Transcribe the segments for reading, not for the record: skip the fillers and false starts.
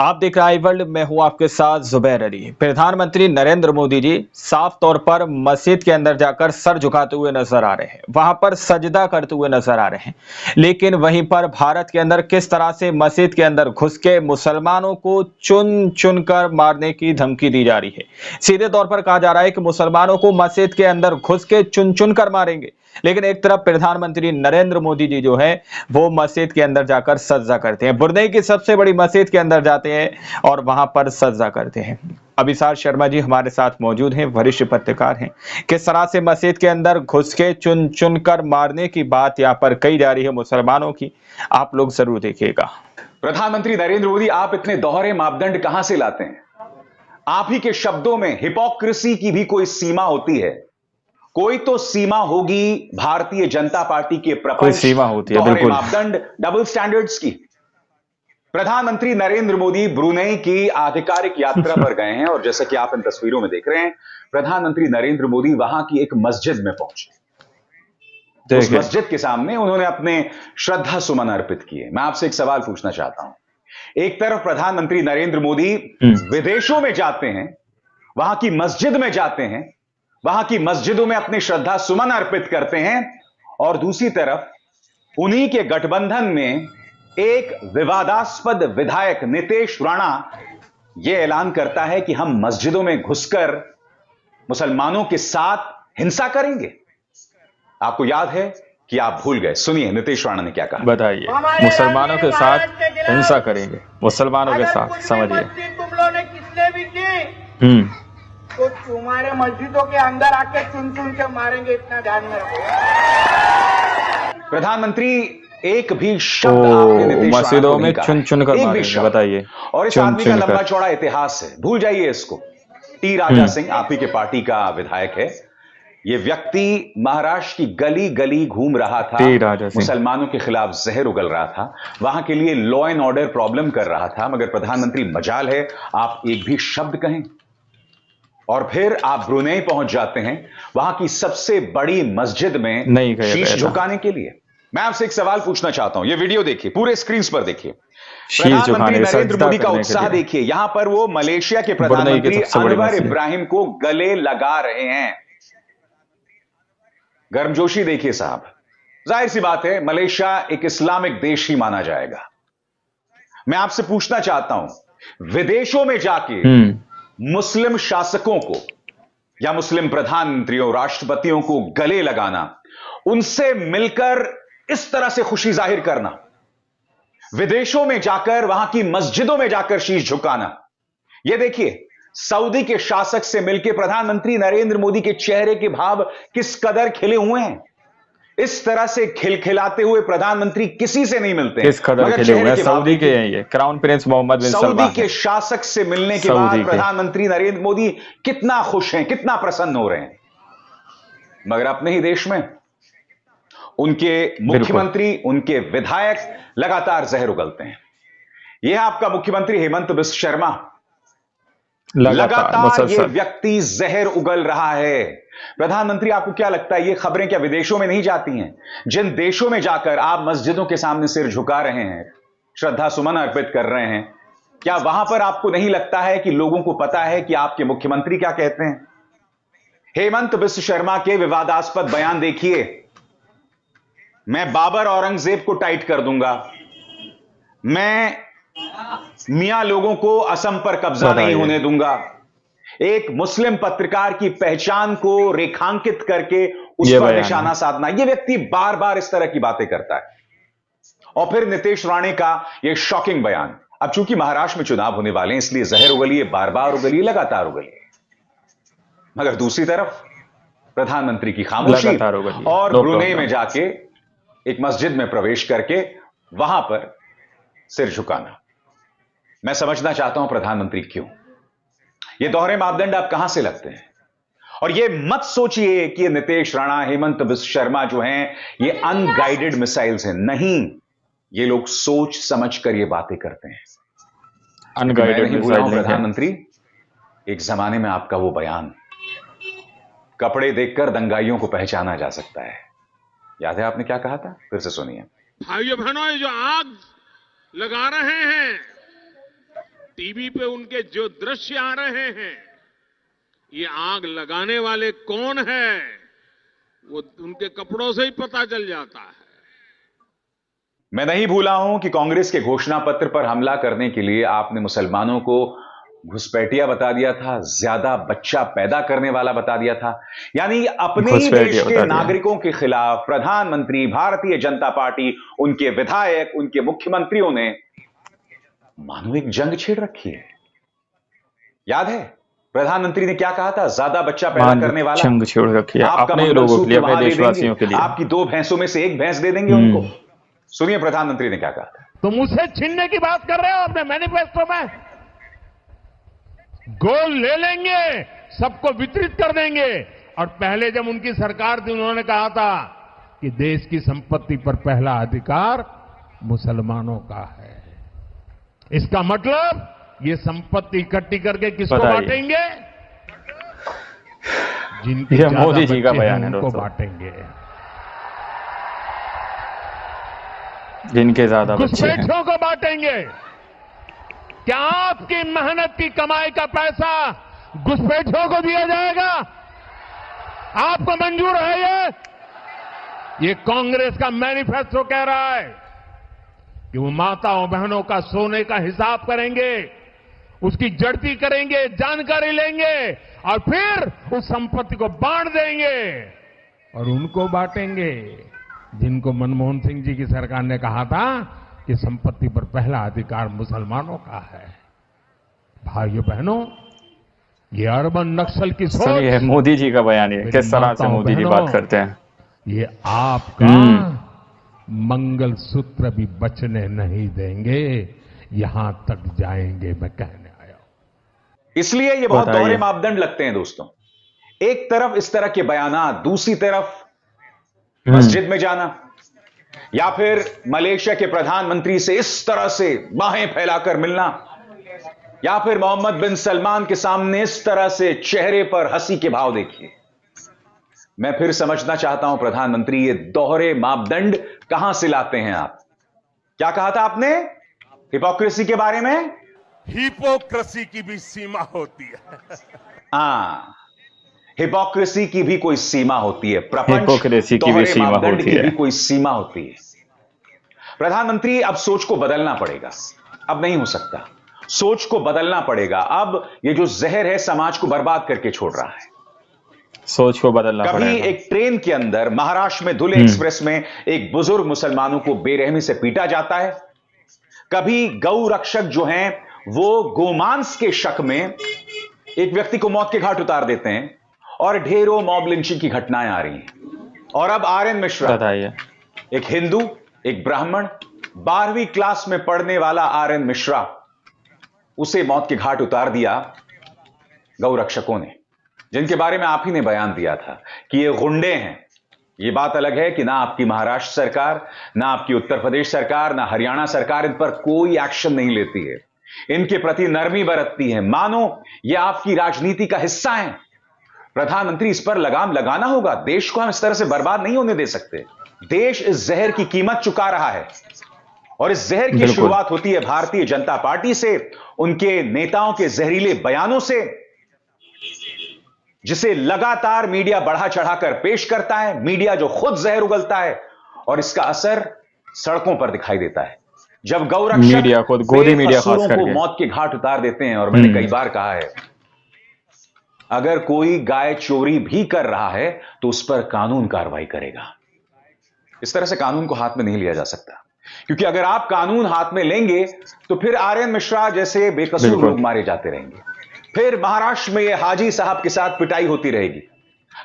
आप देख रहे हैं वर्ल्ड। मैं हूं आपके साथ जुबैर अली। प्रधानमंत्री नरेंद्र मोदी जी साफ तौर पर मस्जिद के अंदर जाकर सर झुकाते हुए नजर आ रहे हैं, वहां पर सजदा करते हुए नजर आ रहे हैं। लेकिन वहीं पर भारत के अंदर किस तरह से मस्जिद के अंदर घुस के मुसलमानों को चुन चुन कर मारने की धमकी दी जा रही है। सीधे तौर पर कहा जा रहा है कि मुसलमानों को मस्जिद के अंदर घुस के चुन चुन कर मारेंगे। लेकिन एक तरफ प्रधानमंत्री नरेंद्र मोदी जी जो है वो मस्जिद के अंदर जाकर सजदा करते हैं। बुरनई की सबसे बड़ी मस्जिद के अंदर जाते हैं और वहां पर सजदा करते हैं। अभिसार शर्मा जी हमारे साथ मौजूद हैं, वरिष्ठ पत्रकार हैं। किस तरह से मस्जिद के अंदर घुस के चुन चुन कर मारने की बात यहाँ पर कही जा रही है मुसलमानों की, आप लोग जरूर देखिएगा। प्रधानमंत्री नरेंद्र मोदी, आप इतने दोहरे मापदंड कहां से लाते हैं? आप ही के शब्दों में हिपोक्रेसी की भी कोई सीमा होती है। कोई तो सीमा होगी भारतीय जनता पार्टी के कोई प्रपंच, सीमा होती है, दोहरे बिल्कुल। मापदंड, डबल स्टैंडर्ड्स की। प्रधानमंत्री नरेंद्र मोदी ब्रुनेई की आधिकारिक यात्रा पर गए हैं और जैसा कि आप इन तस्वीरों में देख रहे हैं, प्रधानमंत्री नरेंद्र मोदी वहां की एक मस्जिद में पहुंचे। उस मस्जिद के सामने उन्होंने अपने श्रद्धा सुमन अर्पित किए। मैं आपसे एक सवाल पूछना चाहता हूं। एक तरफ प्रधानमंत्री नरेंद्र मोदी विदेशों में जाते हैं, वहां की मस्जिद में जाते हैं, वहां की मस्जिदों में अपनी श्रद्धा सुमन अर्पित करते हैं, और दूसरी तरफ उन्हीं के गठबंधन में एक विवादास्पद विधायक नीतीश राणा यह ऐलान करता है कि हम मस्जिदों में घुसकर मुसलमानों के साथ हिंसा करेंगे। आपको याद है कि आप भूल गए? सुनिए नीतीश राणा ने क्या कहा। बताइए। मुसलमानों के साथ हिंसा करेंगे, मुसलमानों के साथ, समझिए। तुम लोगों ने किसने भी की तो तुम्हारे मस्जिदों के अंदर आके चुन चुन के मारेंगे, इतना ध्यान में रखो। प्रधानमंत्री एक भी शब्द आपने नीतीश मस्जिदों में चुन चुन कर मारेंगे, बताइए। और इस आदमी का लंबा चौड़ा इतिहास है, भूल जाइए इसको। टी राजा सिंह आप ही के पार्टी का विधायक है। यह व्यक्ति महाराष्ट्र की गली गली घूम रहा था, मुसलमानों के खिलाफ जहर उगल रहा था, वहां के लिए लॉ एंड ऑर्डर प्रॉब्लम कर रहा था। मगर प्रधानमंत्री, मजाल है आप एक भी शब्द कहें और फिर आप ब्रुनेई पहुंच जाते हैं वहां की सबसे बड़ी मस्जिद में शीश झुकाने के लिए। मैं आपसे एक सवाल पूछना चाहता हूं। यह वीडियो देखिए, पूरे स्क्रीन पर देखिए। प्रधानमंत्री नरेंद्र मोदी का उत्साह देखिए। यहां पर वो मलेशिया के प्रधानमंत्री अनवर इब्राहिम को गले लगा रहे हैं। गर्मजोशी देखिए साहब। जाहिर सी बात है मलेशिया एक इस्लामिक देश ही माना जाएगा। मैं आपसे पूछना चाहता हूं, विदेशों में जाके मुस्लिम शासकों को या मुस्लिम प्रधानमंत्रियों, राष्ट्रपतियों को गले लगाना, उनसे मिलकर इस तरह से खुशी जाहिर करना, विदेशों में जाकर वहां की मस्जिदों में जाकर शीश झुकाना, यह देखिए सऊदी के शासक से मिलकर प्रधानमंत्री नरेंद्र मोदी के चेहरे के भाव किस कदर खिले हुए हैं। इस तरह से खिलखिलाते हुए प्रधानमंत्री किसी से नहीं मिलते। किस कदर खिले हुए हैं? सऊदी के हैं ये, क्राउन प्रिंस मोहम्मद बिन सलमान। सऊदी के शासक से मिलने के बाद प्रधानमंत्री नरेंद्र मोदी कितना खुश हैं, कितना प्रसन्न हो रहे हैं। मगर अपने ही देश में उनके मुख्यमंत्री, उनके विधायक लगातार जहर उगलते हैं। यह आपका मुख्यमंत्री हेमंत बिस्व शर्मा, लगातार ये व्यक्ति जहर उगल रहा है। प्रधानमंत्री, आपको क्या लगता है ये खबरें क्या विदेशों में नहीं जाती हैं? जिन देशों में जाकर आप मस्जिदों के सामने सिर झुका रहे हैं, श्रद्धा सुमन अर्पित कर रहे हैं, क्या वहां पर आपको नहीं लगता है कि लोगों को पता है कि आपके मुख्यमंत्री क्या कहते हैं? हेमंत बिस्व शर्मा के विवादास्पद बयान देखिए। मैं बाबर औरंगजेब को टाइट कर दूंगा, मैं मियां लोगों को असम पर कब्जा नहीं होने दूंगा, एक मुस्लिम पत्रकार की पहचान को रेखांकित करके उस पर निशाना साधना। यह व्यक्ति बार बार इस तरह की बातें करता है। और फिर नीतीश राणे का यह शॉकिंग बयान। अब चूंकि महाराष्ट्र में चुनाव होने वाले हैं इसलिए जहर उगलिए, बार बार उगलिए, लगातार उगलिए। मगर दूसरी तरफ प्रधानमंत्री की खामोशी और ब्रुनेई में जाके एक मस्जिद में प्रवेश करके वहां पर सिर झुकाना। मैं समझना चाहता हूं प्रधानमंत्री क्यों? ये दोहरे मापदंड आप कहां से लगते हैं? और ये मत सोचिए कि ये नीतीश राणा, हेमंत बिस्व शर्मा जो हैं ये अनगाइडेड मिसाइल्स हैं। नहीं, ये लोग सोच समझ कर ये बातें करते हैं। Unguided missile. प्रधानमंत्री, एक जमाने में आपका वो बयान, कपड़े देखकर दंगाइयों को पहचाना जा सकता है, याद है आपने क्या कहा था? फिर से सुनिए। भाइयों बहनों, ये जो आग लगा रहे हैं टीवी पे उनके जो दृश्य आ रहे हैं, ये आग लगाने वाले कौन है, वो उनके कपड़ों से ही पता चल जाता है। मैं नहीं भूला हूं कि कांग्रेस के घोषणा पत्र पर हमला करने के लिए आपने मुसलमानों को घुसपैठिया बता दिया था, ज्यादा बच्चा पैदा करने वाला बता दिया था। यानी अपने ही देश के नागरिकों के खिलाफ प्रधानमंत्री, भारतीय जनता पार्टी, उनके विधायक, उनके मुख्यमंत्रियों ने मानो एक जंग छेड़ रखी है। याद है प्रधानमंत्री ने क्या कहा था? ज्यादा बच्चा पैदा करने वाला जंग छेड़ रखी है अपने लोगों के लिए, अपने देशवासियों के लिए। आपकी 2 भैंसों में से 1 भैंस दे देंगे उनको। सुनिए प्रधानमंत्री ने क्या कहा था। तुम उसे छीनने की बात कर रहे हो अपने मैनिफेस्टो में। गोल ले लेंगे, सबको वितरित कर देंगे। और पहले जब उनकी सरकार थी, उन्होंने कहा था कि देश की संपत्ति पर पहला अधिकार मुसलमानों का है। इसका मतलब ये संपत्ति इकट्ठी करके किसको बांटेंगे? जिनके मोदी जी का बयान है, उनको बांटेंगे। जिनके ज्यादा बच्चे हैं घुसपैठियों को बांटेंगे। क्या आपकी मेहनत की कमाई का पैसा घुसपैठियों को दिया जाएगा? आपको मंजूर है? ये कांग्रेस का मैनिफेस्टो कह रहा है कि वो माताओं बहनों का सोने का हिसाब करेंगे, उसकी जड़ती करेंगे, जानकारी लेंगे और फिर उस संपत्ति को बांट देंगे। और उनको बांटेंगे जिनको मनमोहन सिंह जी की सरकार ने कहा था कि संपत्ति पर पहला अधिकार मुसलमानों का है। भाइयों बहनों, ये अरबन नक्सल की सोच। ये मोदी जी का बयान है, किस तरह से मोदी जी बात करते हैं। ये आपका मंगल सूत्र भी बचने नहीं देंगे, यहां तक जाएंगे, मैं कहने आया हूं। इसलिए ये बहुत दोहरे मापदंड लगते हैं दोस्तों। एक तरफ इस तरह के बयानात, दूसरी तरफ मस्जिद में जाना, या फिर मलेशिया के प्रधानमंत्री से इस तरह से बाहें फैलाकर मिलना, या फिर मोहम्मद बिन सलमान के सामने इस तरह से चेहरे पर हंसी के भाव देखिए। मैं फिर समझना चाहता हूं प्रधानमंत्री, ये दोहरे मापदंड कहां से लाते हैं आप? क्या कहा था आपने हिपोक्रेसी के बारे में? हिपोक्रेसी की भी सीमा होती है। हां, हिपोक्रेसी की भी कोई सीमा होती है। हिपोक्रेसी की भी सीमा होती है, भी कोई सीमा होती है। प्रधानमंत्री, अब सोच को बदलना पड़ेगा। अब नहीं हो सकता, सोच को बदलना पड़ेगा। अब ये जो जहर है समाज को बर्बाद करके छोड़ रहा है। सोच को बदलना पड़ेगा। कभी एक ट्रेन के अंदर महाराष्ट्र में धुले एक्सप्रेस में एक बुजुर्ग मुसलमानों को बेरहमी से पीटा जाता है। कभी गौ रक्षक जो हैं वो गोमांस के शक में एक व्यक्ति को मौत के घाट उतार देते हैं, और ढेरों मॉब लिंचिंग की घटनाएं आ रही हैं। और अब आर्यन मिश्रा, एक हिंदू, एक ब्राह्मण, 12वीं क्लास में पढ़ने वाला आर्यन मिश्रा, उसे मौत के घाट उतार दिया गौ रक्षकों ने, जिनके बारे में आप ही ने बयान दिया था कि ये गुंडे हैं। ये बात अलग है कि ना आपकी महाराष्ट्र सरकार, ना आपकी उत्तर प्रदेश सरकार, ना हरियाणा सरकार इन पर कोई एक्शन नहीं लेती है, इनके प्रति नरमी बरतती है, मानो ये आपकी राजनीति का हिस्सा है। प्रधानमंत्री, इस पर लगाम लगाना होगा। देश को हम इस तरह से बर्बाद नहीं होने दे सकते। देश इस जहर की कीमत चुका रहा है, और इस जहर की शुरुआत होती है भारतीय जनता पार्टी से, उनके नेताओं के जहरीले बयानों से, जिसे लगातार मीडिया बढ़ा चढ़ाकर पेश करता है। मीडिया जो खुद जहर उगलता है, और इसका असर सड़कों पर दिखाई देता है। जब गौरक्षक मीडिया खुद, गोदी मीडिया खास करके, को मौत के घाट उतार देते हैं। और मैंने कई बार कहा है, अगर कोई गाय चोरी भी कर रहा है तो उस पर कानून कार्रवाई करेगा। इस तरह से कानून को हाथ में नहीं लिया जा सकता, क्योंकि अगर आप कानून हाथ में लेंगे तो फिर आर्यन मिश्रा जैसे बेकसूर लोग मारे जाते रहेंगे। फिर महाराष्ट्र में यह हाजी साहब के साथ पिटाई होती रहेगी,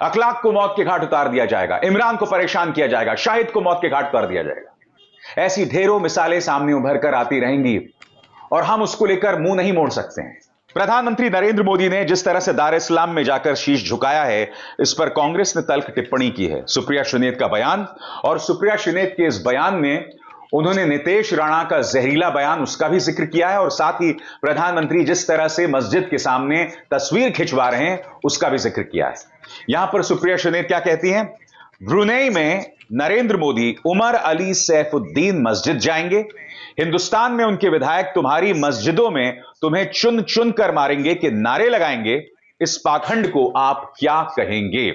अखलाक को मौत के घाट उतार दिया जाएगा, इमरान को परेशान किया जाएगा, शाहिद को मौत के घाट उतार दिया जाएगा। ऐसी ढेरों मिसालें सामने उभर कर आती रहेंगी, और हम उसको लेकर मुंह नहीं मोड़ सकते हैं। प्रधानमंत्री नरेंद्र मोदी ने जिस तरह से दार-ए-इस्लाम में जाकर शीश झुकाया है, इस पर कांग्रेस ने तल्ख टिप्पणी की है। सुप्रिया श्रीनेत का बयान, और सुप्रिया श्रीनेत के इस बयान में उन्होंने नीतीश राणा का जहरीला बयान, उसका भी जिक्र किया है, और साथ ही प्रधानमंत्री जिस तरह से मस्जिद के सामने तस्वीर खिंचवा रहे हैं उसका भी जिक्र किया है। यहां पर सुप्रिया श्रीनेत क्या कहती हैं? ब्रुनेई में नरेंद्र मोदी उमर अली सैफुद्दीन मस्जिद जाएंगे, हिंदुस्तान में उनके विधायक तुम्हारी मस्जिदों में तुम्हें चुन चुन कर मारेंगे कि नारे लगाएंगे, इस पाखंड को आप क्या कहेंगे?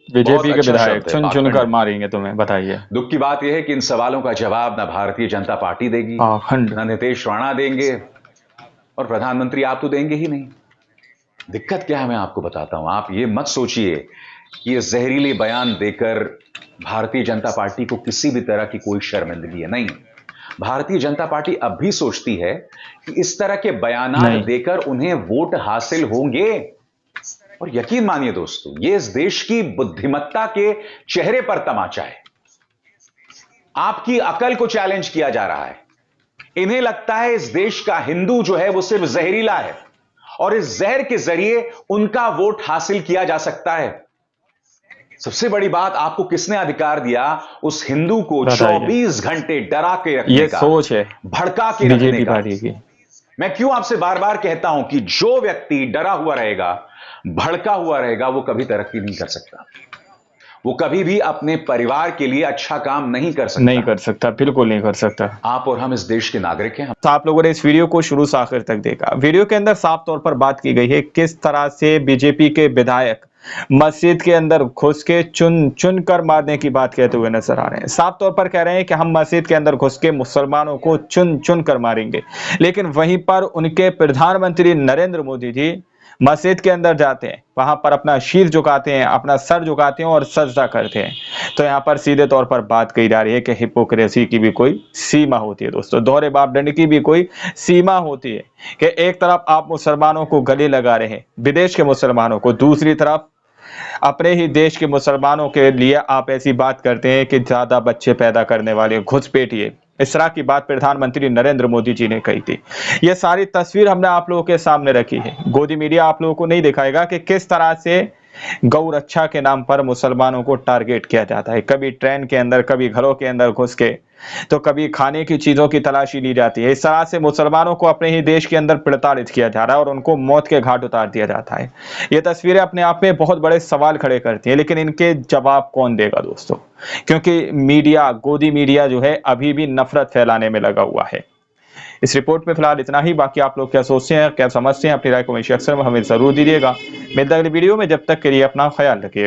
बीजेपी के अच्छा विधायक शब्द है, चुन चुन पाखंड। कर मारेंगे तुम्हें, बताइए। दुख की बात यह है कि इन सवालों का जवाब ना भारतीय जनता पार्टी देगी, पाखंड। ना नीतीश राणा देंगे, और प्रधानमंत्री आप तो देंगे ही नहीं। दिक्कत क्या है मैं आपको बताता हूं। आप ये मत सोचिए कि ये जहरीले बयान देकर भारतीय जनता पार्टी को किसी भी तरह की कोई शर्मिंदगी है। नहीं, भारतीय जनता पार्टी अब भी सोचती है कि इस तरह के बयानात देकर उन्हें वोट हासिल होंगे। और यकीन मानिए दोस्तों, ये इस देश की बुद्धिमत्ता के चेहरे पर तमाचा है। आपकी अकल को चैलेंज किया जा रहा है। इन्हें लगता है इस देश का हिंदू जो है वो सिर्फ जहरीला है और इस जहर के जरिए उनका वोट हासिल किया जा सकता है। सबसे बड़ी बात, आपको किसने अधिकार दिया उस हिंदू को 24 घंटे डरा के रखने ये का, सोच है भड़का के रखने बीजेपी का? पार्टी की। मैं क्यों आपसे बार बार कहता हूं कि जो व्यक्ति डरा हुआ रहेगा, भड़का हुआ रहेगा, वो कभी तरक्की नहीं कर सकता। वो कभी भी अपने परिवार के लिए अच्छा काम नहीं कर सकता। नहीं कर सकता, बिल्कुल नहीं कर सकता। आप और हम इस देश के नागरिक हैं। तो आप लोगों ने इस वीडियो को शुरू से आखिर तक देखा। वीडियो के अंदर साफ तौर पर बात की गई है किस तरह से बीजेपी के विधायक मस्जिद के अंदर घुस के चुन चुन कर मारने की बात कहते हुए नजर आ रहे हैं। साफ तौर पर कह रहे हैं कि हम मस्जिद के अंदर घुस के मुसलमानों को चुन चुन कर मारेंगे, लेकिन वहीं पर उनके प्रधानमंत्री नरेंद्र मोदी जी मस्जिद के अंदर जाते हैं, वहां पर अपना शीर झुकाते हैं, अपना सर झुकाते हैं और सजदा करते हैं। तो यहाँ पर सीधे तौर पर बात कही जा रही है कि हिपोक्रेसी की भी कोई सीमा होती है दोस्तों, दोहरे मापदंड की भी कोई सीमा होती है कि एक तरफ आप मुसलमानों को गले लगा रहे हैं, विदेश के मुसलमानों को, दूसरी तरफ अपने ही देश के मुसलमानों के लिए आप ऐसी बात करते हैं कि ज्यादा बच्चे पैदा करने वाले घुसपैठिए। इस तरह की बात प्रधानमंत्री नरेंद्र मोदी जी ने कही थी। यह सारी तस्वीर हमने आप लोगों के सामने रखी है। गोदी मीडिया आप लोगों को नहीं दिखाएगा कि किस तरह से गौ रक्षा के नाम पर मुसलमानों को टारगेट किया जाता है। कभी ट्रेन के अंदर, कभी घरों के अंदर घुस के, तो कभी खाने की चीजों की तलाशी ली जाती है। इस तरह से मुसलमानों को अपने ही देश के अंदर प्रताड़ित किया जा रहा है और उनको मौत के घाट उतार दिया जाता है। ये तस्वीरें अपने आप में बहुत बड़े सवाल खड़े करती हैं, लेकिन इनके जवाब कौन देगा दोस्तों? क्योंकि मीडिया, गोदी मीडिया जो है अभी भी नफरत फैलाने में लगा हुआ है। इस रिपोर्ट में फिलहाल इतना ही। बाकी आप लोग क्या सोचते हैं, क्या समझते हैं, अपनी राय को कमेंट सेक्शन में हमें जरूर दीजिएगा। मिलते हैं अगली वीडियो में, जब तक के लिए अपना ख्याल रखिएगा।